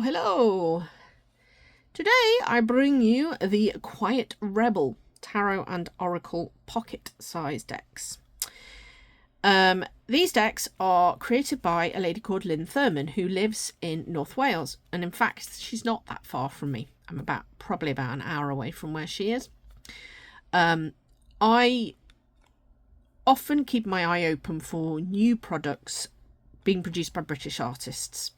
Hello. Today I bring you the Quiet Rebel Tarot and Oracle pocket size decks. These decks are created by a lady called Lyn Thurman, who lives in North Wales, and in fact she's not that far from me. I'm probably about an hour away from where she is. I often keep my eye open for new products being produced by British artists.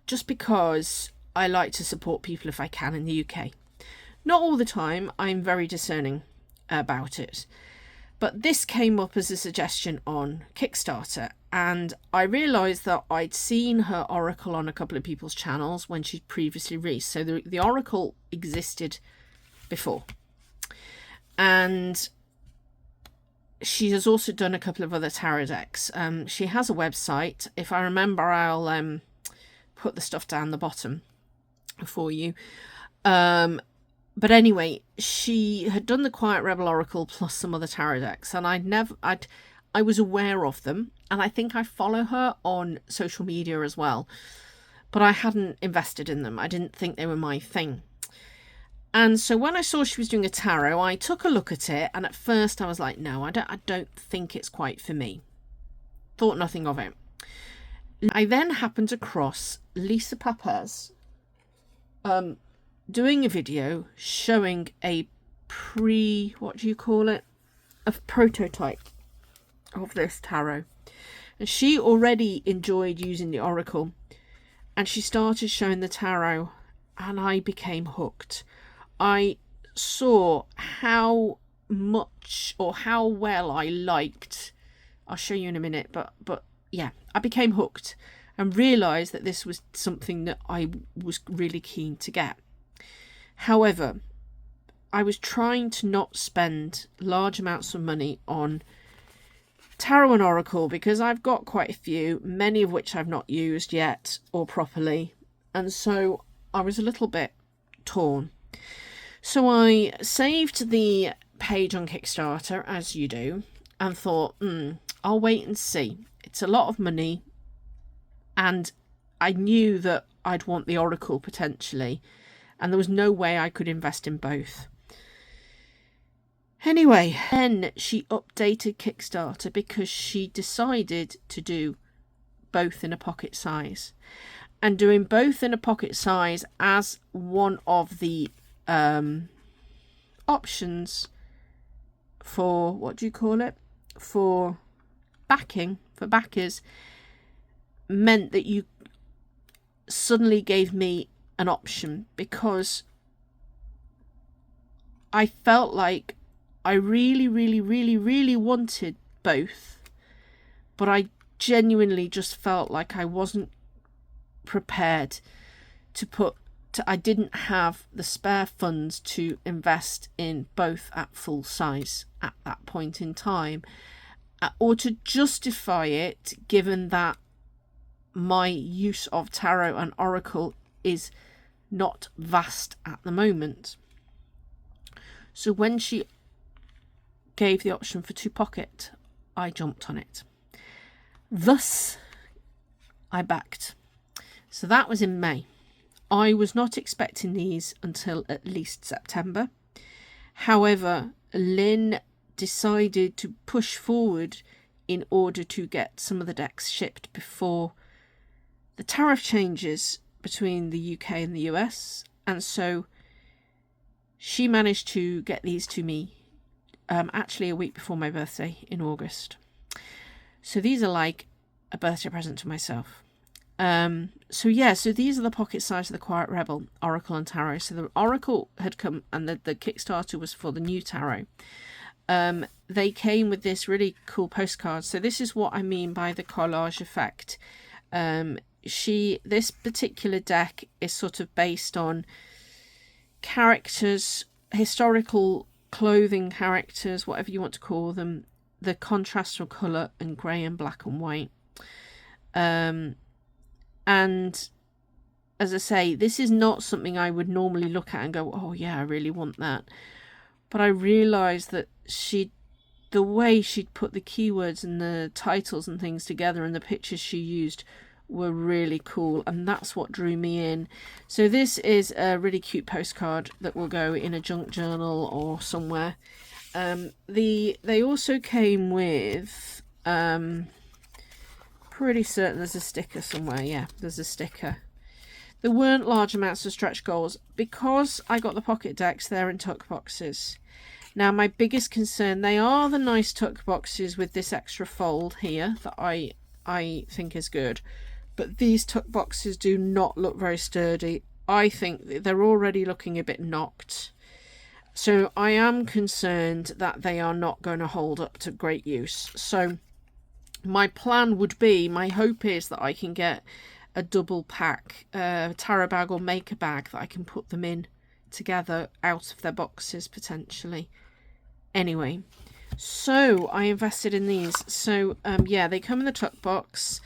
Just because I like to support people if I can in the UK. Not all the time, I'm very discerning about it. But this came up as a suggestion on Kickstarter, and I realised that I'd seen her Oracle on a couple of people's channels when she'd previously released. So the Oracle existed before. And she has also done a couple of other tarot decks. She has a website. If I remember, I'll put the stuff down the bottom for you. But anyway, she had done the Quiet Rebel Oracle plus some other tarot decks, and I was aware of them, and I think I follow her on social media as well, but I hadn't invested in them. I didn't think they were my thing. And so when I saw she was doing a tarot, I took a look at it, and at first I was like, no, I don't think it's quite for me. Thought nothing of it. I then happened across Lisa Papez doing a video showing a a prototype of this tarot. And she already enjoyed using the Oracle, and she started showing the tarot, and I became hooked. I saw how much or how well I liked, I'll show you in a minute, but yeah, I became hooked and realised that this was something that I was really keen to get. However, I was trying to not spend large amounts of money on tarot and Oracle because I've got quite a few, many of which I've not used yet or properly, and so I was a little bit torn. So I saved the page on Kickstarter, as you do, and thought, I'll wait and see. It's a lot of money, and I knew that I'd want the Oracle potentially, and there was no way I could invest in both. Anyway, then she updated Kickstarter because she decided to do both in a pocket size. And doing both in a pocket size as one of the options for, for backers, meant that you suddenly gave me an option, because I felt like I really, really, really, really wanted both, but I genuinely just felt like I wasn't prepared I didn't have the spare funds to invest in both at full size at that point in time, or to justify it, given that my use of tarot and Oracle is not vast at the moment. So when she gave the option for 2 pocket, I jumped on it. Thus, I backed. So that was in May. I was not expecting these until at least September. However, Lyn decided to push forward in order to get some of the decks shipped before the tariff changes between the UK and the US. And so she managed to get these to me actually a week before my birthday in August. So these are like a birthday present to myself. So these are the pocket size of the Quiet Rebel Oracle and Tarot. So the Oracle had come, and the Kickstarter was for the new tarot. They came with this really cool postcard. So this is what I mean by the collage effect. This particular deck is sort of based on characters, historical clothing characters, whatever you want to call them, the contrast of colour and grey and black and white. And as I say, this is not something I would normally look at and go, oh yeah, I really want that. But I realised that the way she'd put the keywords and the titles and things together and the pictures she used were really cool, and that's what drew me in. So this is a really cute postcard that will go in a junk journal or somewhere. They also came with, pretty certain there's a sticker somewhere. Yeah, there's a sticker. There weren't large amounts of stretch goals. Because I got the pocket decks, they're in tuck boxes. Now, my biggest concern, they are the nice tuck boxes with this extra fold here that I think is good. But these tuck boxes do not look very sturdy. I think they're already looking a bit knocked. So I am concerned that they are not going to hold up to great use. So my plan would be, my hope is that I can get a double pack, tarot bag or maker bag that I can put them in together out of their boxes potentially. Anyway, so I invested in these. So yeah, they come in the tuck box.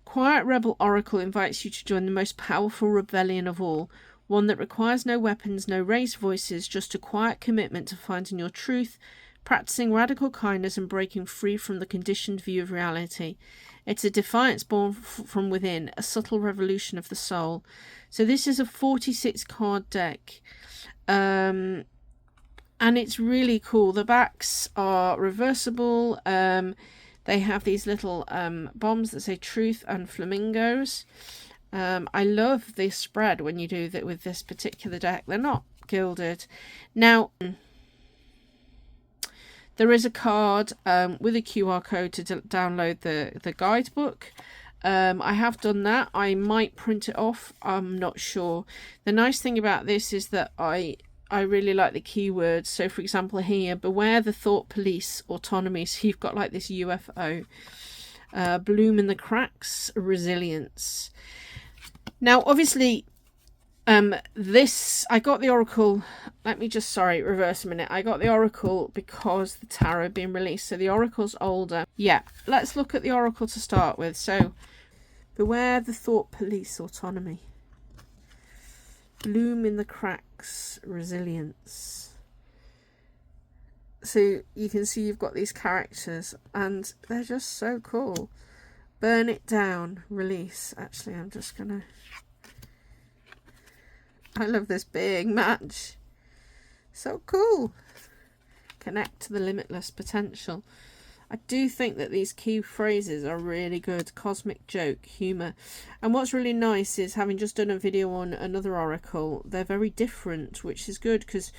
Quiet Rebel Oracle invites you to join the most powerful rebellion of all, one that requires no weapons, no raised voices, just a quiet commitment to finding your truth, practicing radical kindness and breaking free from the conditioned view of reality. It's a defiance born from within, a subtle revolution of the soul. So this is a 46 card deck. And it's really cool. The backs are reversible. They have these little bombs that say truth and flamingos. I love this spread when you do that with this particular deck. They're not gilded. Now, there is a card with a QR code to download the guidebook. I have done that. I might print it off. I'm not sure. The nice thing about this is that I really like the keywords. So, for example, here, beware the thought police, autonomy. So you've got like this UFO. Bloom in the cracks, resilience. Now, obviously, I got the Oracle. Let me just, reverse a minute. I got the Oracle because the tarot had been released. So the Oracle's older. Yeah, let's look at the Oracle to start with. So, beware the thought police, autonomy. Bloom in the cracks, resilience. So you can see you've got these characters and they're just so cool. Burn it down, release. Actually, I'm just gonna... I love this big match. So cool. Connect to the limitless potential. I do think that these key phrases are really good. Cosmic joke, humour. And what's really nice is, having just done a video on another oracle, they're very different, which is good because,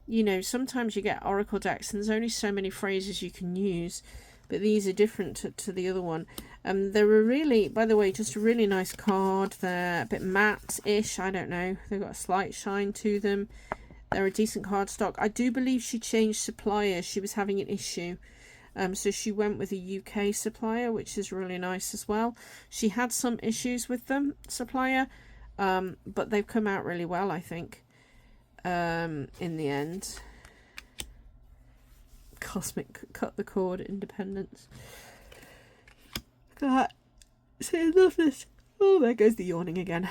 you know, sometimes you get oracle decks and there's only so many phrases you can use, but these are different to the other one. They're a really, by the way, just a really nice card. They're a bit matte-ish, I don't know. They've got a slight shine to them. They're a decent card stock. I do believe she changed suppliers. She was having an issue. So she went with a UK supplier, which is really nice as well. She had some issues with them, supplier, but they've come out really well, I think, in the end. Cosmic, cut the cord, independence. Look at that. See, I love this. Oh, there goes the yawning again.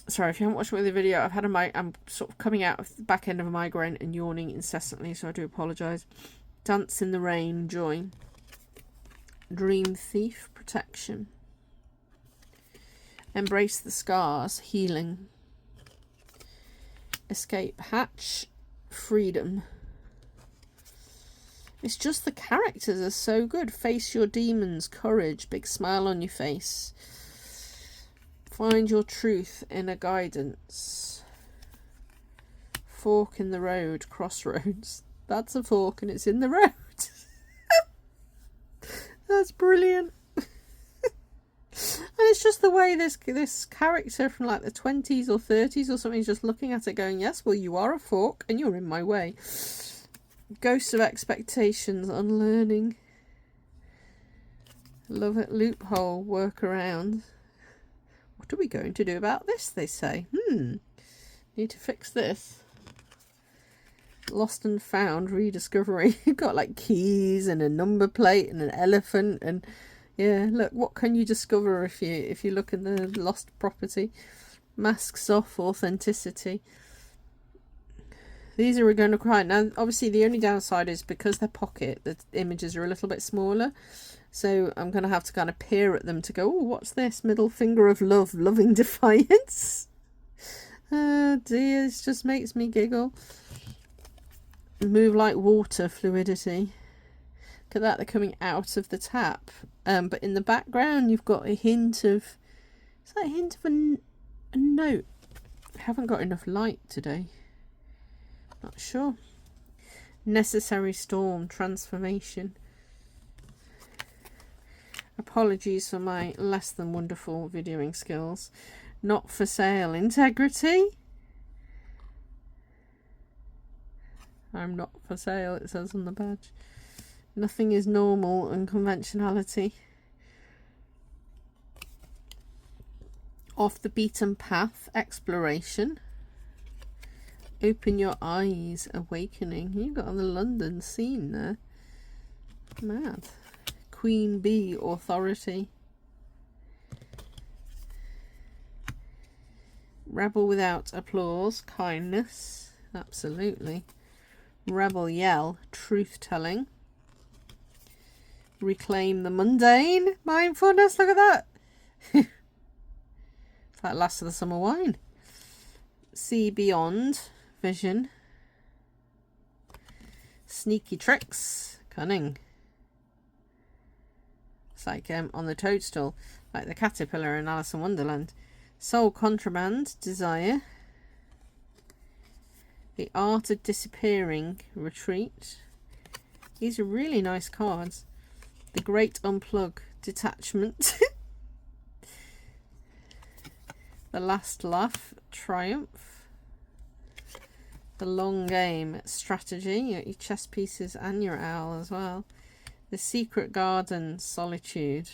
Sorry, if you haven't watched the video, I'm sort of coming out of the back end of a migraine and yawning incessantly, so I do apologise. Dance in the rain, joy. Dream thief, protection. Embrace the scars, healing. Escape hatch, freedom. It's just the characters are so good. Face your demons, courage, big smile on your face. Find your truth, inner guidance. Fork in the road, crossroads. That's a fork and it's in the road. That's brilliant. And it's just the way this character from like the 20s or 30s or something is just looking at it going, yes, well, you are a fork and you're in my way. Ghosts of expectations, unlearning. Love it. Loophole, work around. What are we going to do about this, they say? Need to fix this. Lost and found, rediscovery. You've got like keys and a number plate and an elephant, and yeah, look, what can you discover if you look in the lost property? Masks off, authenticity. These are going to cry. Now, obviously, the only downside is because they're pocket, the images are a little bit smaller. So I'm going to have to kind of peer at them to go, oh, what's this? Middle finger of love, loving defiance. Oh dear, this just makes me giggle. Move like water, fluidity. Look at that, they're coming out of the tap. But in the background, you've got a hint of... Is that a hint of a note? I haven't got enough light today. Not sure. Necessary storm, transformation. Apologies for my less than wonderful videoing skills. Not for sale, integrity. I'm not for sale, it says on the badge. Nothing is normal, unconventionality. Off the beaten path, exploration. Open your eyes, awakening. You've got the London scene there. Mad. Queen bee, authority. Rebel without applause, kindness. Absolutely. Rebel yell, truth-telling. Reclaim the mundane, mindfulness. Look at that. It's like last of the summer wine. See beyond, vision. Sneaky tricks, cunning. It's like on the toadstool, like the caterpillar in Alice in Wonderland. Soul contraband, desire. The art of disappearing, retreat. These are really nice cards. The great unplug, detachment. The last laugh, triumph. The long game, strategy. You got your chess pieces and your owl as well. The secret garden, solitude.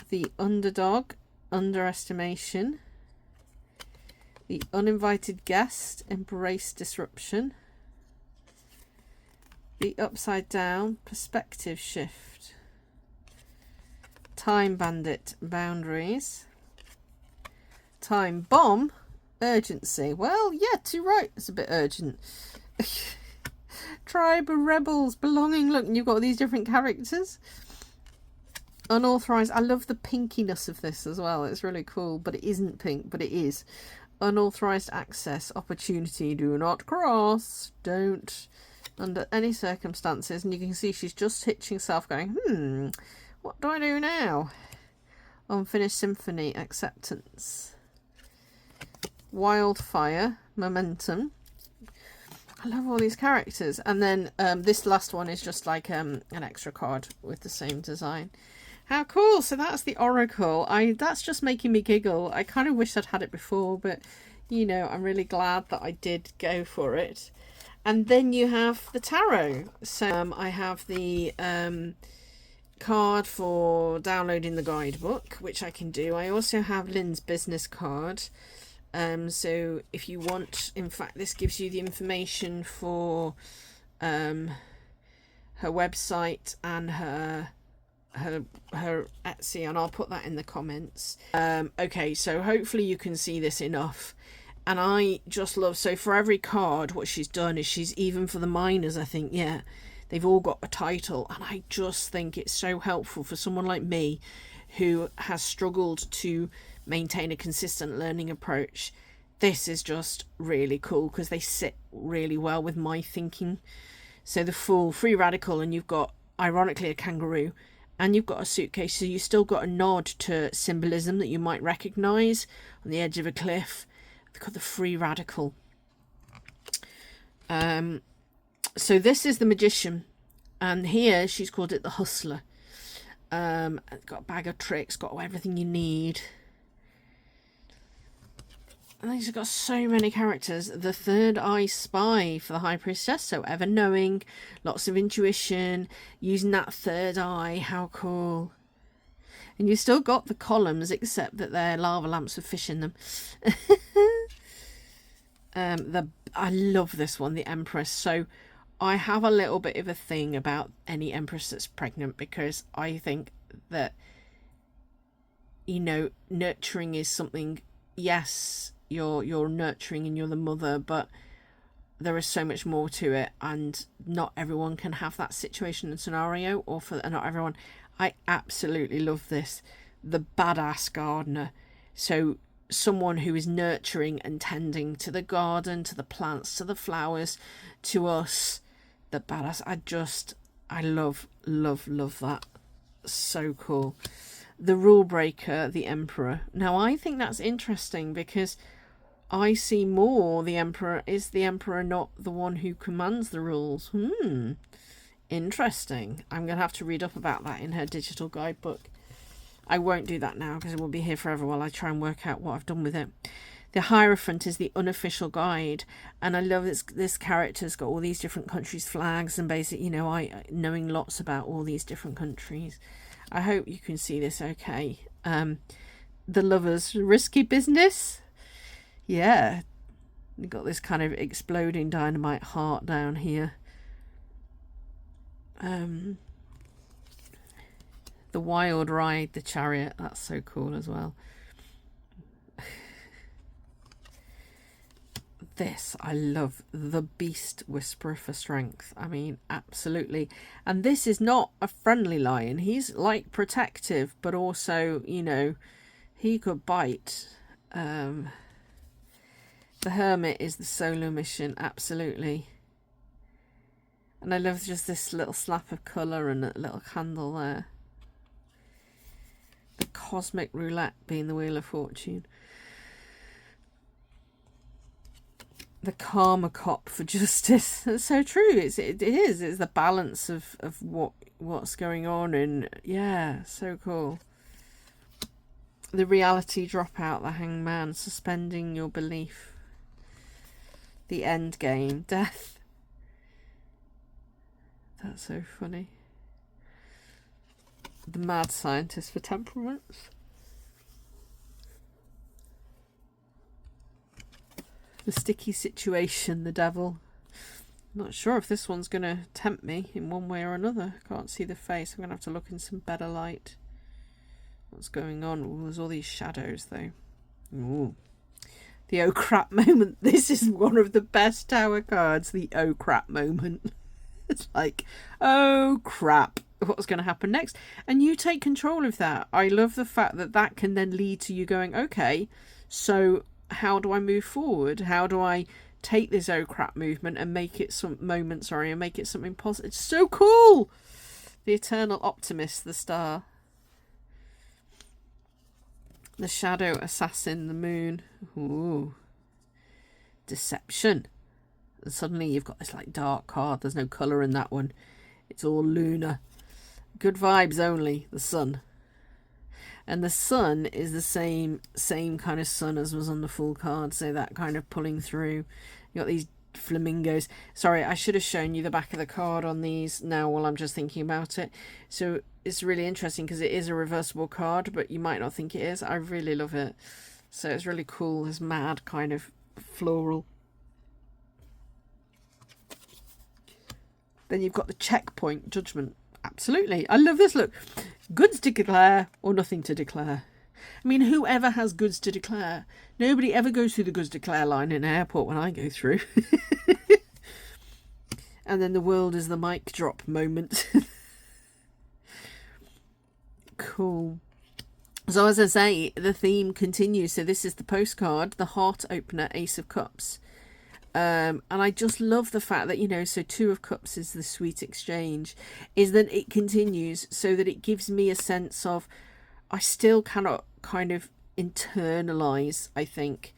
The underdog, underestimation. The uninvited guest, embrace disruption. The upside down, perspective shift. Time bandit, boundaries. Time bomb, urgency. Well, yeah, too right, it's a bit urgent. Tribe of rebels, belonging. Look, and you've got these different characters. Unauthorized. I love the pinkiness of this as well. It's really cool, but it isn't pink, but it is. Unauthorized access, opportunity, do not cross, don't under any circumstances. And you can see she's just hitching herself going, what do I do now? Unfinished symphony, acceptance. Wildfire, momentum. I love all these characters. And then this last one is just like an extra card with the same design. How cool. So that's the Oracle. That's just making me giggle. I kind of wish I'd had it before, but you know, I'm really glad that I did go for it. And then you have the tarot. So I have the card for downloading the guidebook, which I can do. I also have Lyn's business card. So if you want, in fact, this gives you the information for her website and her Etsy, and I'll put that in the comments. Okay, so hopefully you can see this enough. And I just love, so for every card, what she's done is she's, even for the minors, I think, yeah, they've all got a title. And I just think it's so helpful for someone like me who has struggled to maintain a consistent learning approach. This is just really cool because they sit really well with my thinking. So the Fool, Free Radical, and you've got, ironically, a kangaroo, and you've got a suitcase, so you still got a nod to symbolism that you might recognise on the edge of a cliff. They've got the Free Radical. So this is the Magician, and here she's called it the Hustler. Got a bag of tricks, got everything you need. And these have got so many characters. The Third Eye Spy for the High Priestess, so ever knowing, lots of intuition, using that third eye. How cool. And you still got the columns, except that they're lava lamps with fish in them. I love this one, the Empress. So I have a little bit of a thing about any Empress that's pregnant, because I think that, you know, nurturing is something, yes, you're nurturing and you're the mother, but there is so much more to it, and not everyone can have that situation and scenario, or not everyone. I absolutely love this. The badass gardener. So someone who is nurturing and tending to the garden, to the plants, to the flowers, to us. The badass. I love that. So cool. The rule breaker, the emperor. Now I think that's interesting, because I see more the emperor is the emperor, not the one who commands the rules. Interesting. I'm going to have to read up about that in her digital guidebook. I won't do that now because it will be here forever while I try and work out what I've done with it. The Hierophant is the unofficial guide, and I love this character's got all these different countries' flags, and basically, knowing lots about all these different countries. I hope you can see this okay. The Lover's risky business. Yeah. You've got this kind of exploding dynamite heart down here. The Wild Ride, the Chariot, that's so cool as well. This, I love. The Beast Whisperer for strength. I mean, absolutely. And this is not a friendly lion. He's like protective, but also, he could bite. The Hermit is the solo mission, absolutely. And I love just this little slap of colour and a little candle there. The Cosmic Roulette being the Wheel of Fortune. The Karma Cop for justice. That's so true. It is. It's the balance of what's going on, and yeah, so cool. The Reality Dropout, the Hangman, suspending your belief. The End Game, death. That's so funny. The Mad Scientist for temperaments. The Sticky Situation, the Devil. Not sure if this one's going to tempt me in one way or another. Can't see the face. I'm going to have to look in some better light. What's going on? Ooh, there's all these shadows though. Ooh. The oh crap moment. This is one of the best tower cards. The oh crap moment. It's like, oh crap, what's going to happen next? And you take control of that. I love the fact that that can then lead to you going, okay, so how do I move forward? How do I take this oh crap movement and make it and make it something positive? It's so cool. The Eternal Optimist, the Star. The Shadow Assassin, the Moon. Ooh. Deception. And suddenly you've got this like dark card. There's no colour in that one. It's all lunar. Good vibes only. The Sun. And the Sun is the same kind of sun as was on the full card. So that kind of pulling through. You got these flamingos. Sorry, I should have shown you the back of the card on these now while I'm just thinking about it. So it's really interesting because it is a reversible card, but you might not think it is. I really love it. So it's really cool. This mad kind of floral. Then you've got the Checkpoint Judgment. Absolutely. I love this. Look. Goods to declare or nothing to declare. I mean, whoever has goods to declare? Nobody ever goes through the goods to declare line in an airport when I go through. And then the world is the mic drop moment. Cool. So as I say, the theme continues. So this is the postcard, the heart opener, Ace of Cups. And I just love the fact that, so Two of Cups is the sweet exchange, is that it continues so that it gives me a sense of, I still cannot kind of internalize, I think.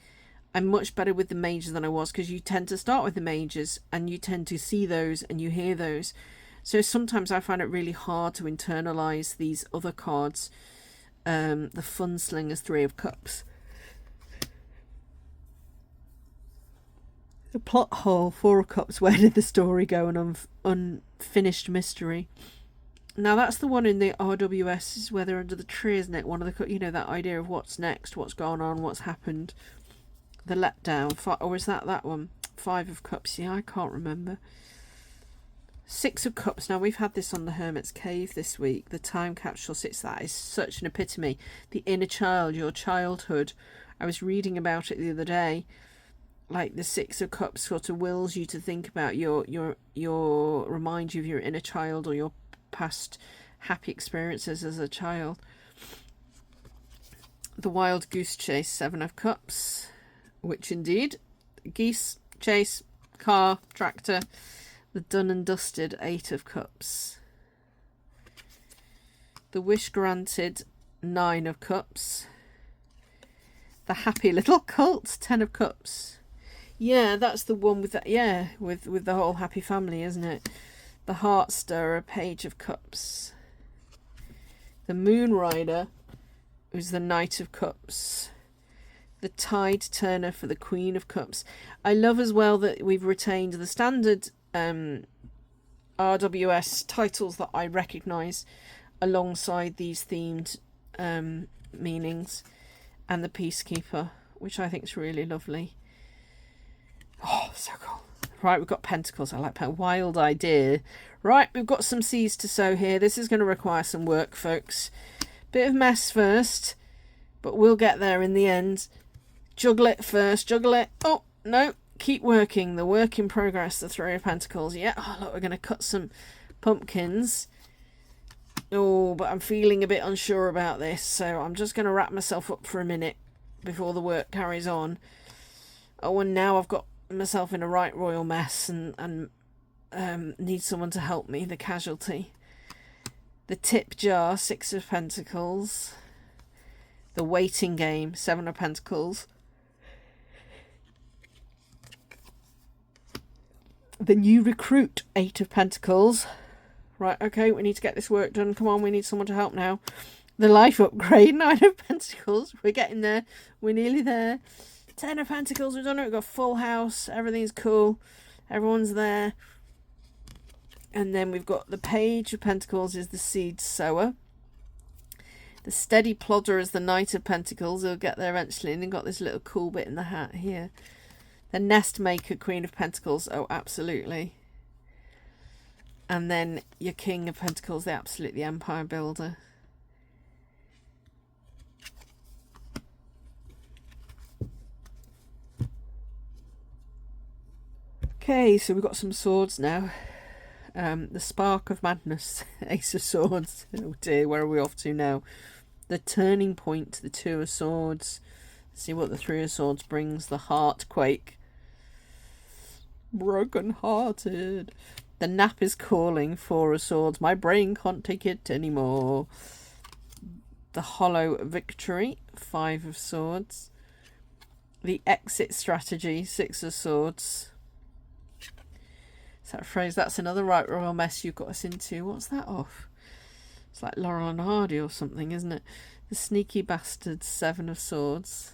I'm much better with the majors than I was, because you tend to start with the majors and you tend to see those and you hear those. So sometimes I find it really hard to internalize these other cards. The Fun Slinger's Three of Cups. The Plot Hole, Four of Cups. Where did the story go? An unfinished mystery. Now that's the one in the RWS, is where they're under the tree, isn't it? One of the, that idea of what's next, what's gone on, what's happened. The Letdown, or is that one? Five of Cups. Yeah, I can't remember. Six of Cups. Now we've had this on the Hermit's Cave this week. The Time Capsule 6. That is such an epitome. The inner child, your childhood. I was reading about it the other day. Like the Six of Cups sort of wills you to think about remind you of your inner child or your past happy experiences as a child. The Wild Goose Chase, Seven of Cups, which indeed, geese chase, car, tractor. The Done and Dusted, Eight of Cups. The Wish Granted, Nine of Cups. The Happy Little Cult, Ten of Cups. Yeah, that's the one with that. Yeah, with the whole happy family, isn't it? The Heart Stirrer, Page of Cups. The Moon Rider, who's the Knight of Cups. The Tide Turner for the Queen of Cups. I love as well that we've retained the standard RWS titles that I recognise alongside these themed meanings, and the Peacekeeper, which I think is really lovely. Oh, so cool. Right, we've got Pentacles. I like wild idea. Right, we've got some seeds to sow here. This is going to require some work, folks. Bit of mess first, but we'll get there in the end. Juggle it first. Juggle it. Oh, no. Keep working. The work in progress. The Three of Pentacles. Yeah. Oh, look, we're going to cut some pumpkins. Oh, but I'm feeling a bit unsure about this, so I'm just going to wrap myself up for a minute before the work carries on. Oh, and now I've got myself in a right royal mess and need someone to help me, the casualty. The Tip Jar, Six of Pentacles. The Waiting Game, Seven of Pentacles. The New Recruit, Eight of Pentacles. Right, okay, we need to get this work done. Come on, we need someone to help now. The Life Upgrade, Nine of Pentacles. We're getting there. We're nearly there. Ten of Pentacles, we've done it. We've got full house. Everything's cool. Everyone's there. And then we've got the Page of Pentacles is the Seed Sower. The Steady Plodder is the Knight of Pentacles. He'll get there eventually. And then got this little cool bit in the hat here. The Nest Maker, Queen of Pentacles. Oh, absolutely. And then your King of Pentacles, the Empire Builder. Okay, so we've got some swords now. The Spark of Madness, Ace of Swords. Oh dear, where are we off to now? The Turning Point, the Two of Swords. Let's see what the Three of Swords brings. The Heartquake. Broken Hearted. The Nap is Calling, Four of Swords. My brain can't take it anymore. The Hollow Victory, Five of Swords. The Exit Strategy, Six of Swords. Is that a phrase? That's another right royal mess you got us into. What's that off? It's like Laurel and Hardy or something, isn't it? The Sneaky Bastard, Seven of Swords.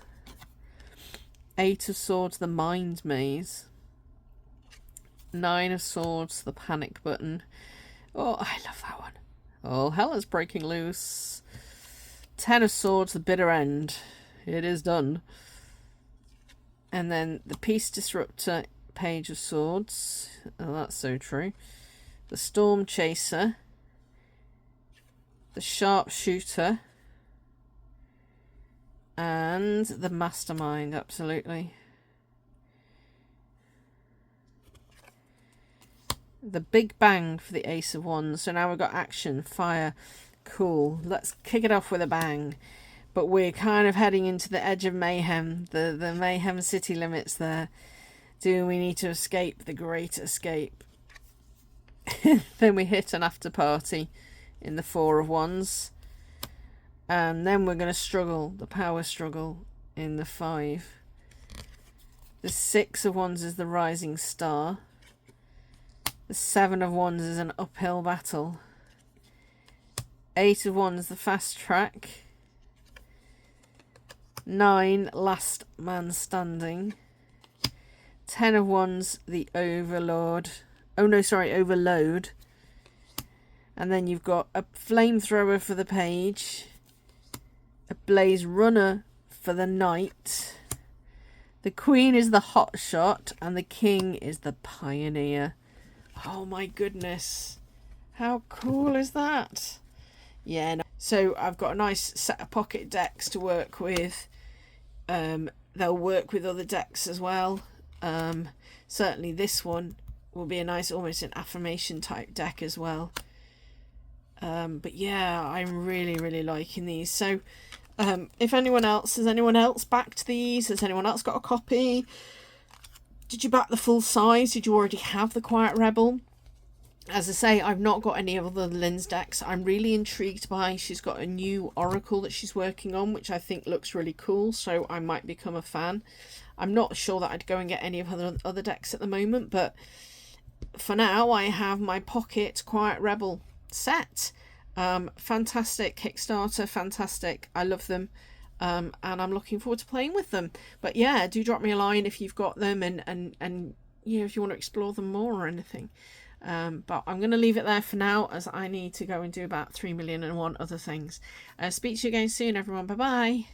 Eight of Swords, the Mind Maze. Nine of Swords, the Panic Button. Oh, I love that one. All hell is breaking loose. Ten of Swords, the Bitter End. It is done. And then the Peace Disruptor, Page of Swords. Oh, that's so true. The Storm Chaser. The Sharpshooter. And the Mastermind, absolutely. The Big Bang for the Ace of Wands. So now we've got action, fire. Cool. Let's kick it off with a bang. But we're kind of heading into the edge of mayhem. The mayhem city limits there. Do we need to escape the great escape? Then we hit an after party in the Four of Wands. And then we're going to struggle, the power struggle in the Five. The Six of Wands is the Rising Star. The Seven of Wands is an uphill battle. Eight of Wands, the Fast Track. Nine, Last Man Standing. Ten of Wands, the Overlord. Oh no, sorry, Overload. And then you've got a Flamethrower for the Page. A Blaze Runner for the Knight. The Queen is the Hotshot. And the King is the Pioneer. Oh my goodness. How cool is that? Yeah, no. So I've got a nice set of pocket decks to work with. They'll work with other decks as well. Certainly this one will be a nice, almost an affirmation type deck as well. But yeah, I'm really liking these. So if anyone else, has anyone else backed these? Has anyone else got a copy? Did you back the full size? Did you already have the Quiet Rebel? As I say, I've not got any other Lyn's decks. I'm really intrigued by, she's got a new Oracle that she's working on, which I think looks really cool, so I might become a fan. I'm not sure that I'd go and get any of her other decks at the moment, but for now I have my pocket Quiet Rebel set. Fantastic Kickstarter, fantastic. I love them. And I'm looking forward to playing with them. But yeah, do drop me a line if you've got them and you know, if you want to explore them more or anything. But I'm going to leave it there for now, as I need to go and do about 3,000,001 other things. Speak to you again soon, everyone. Bye bye.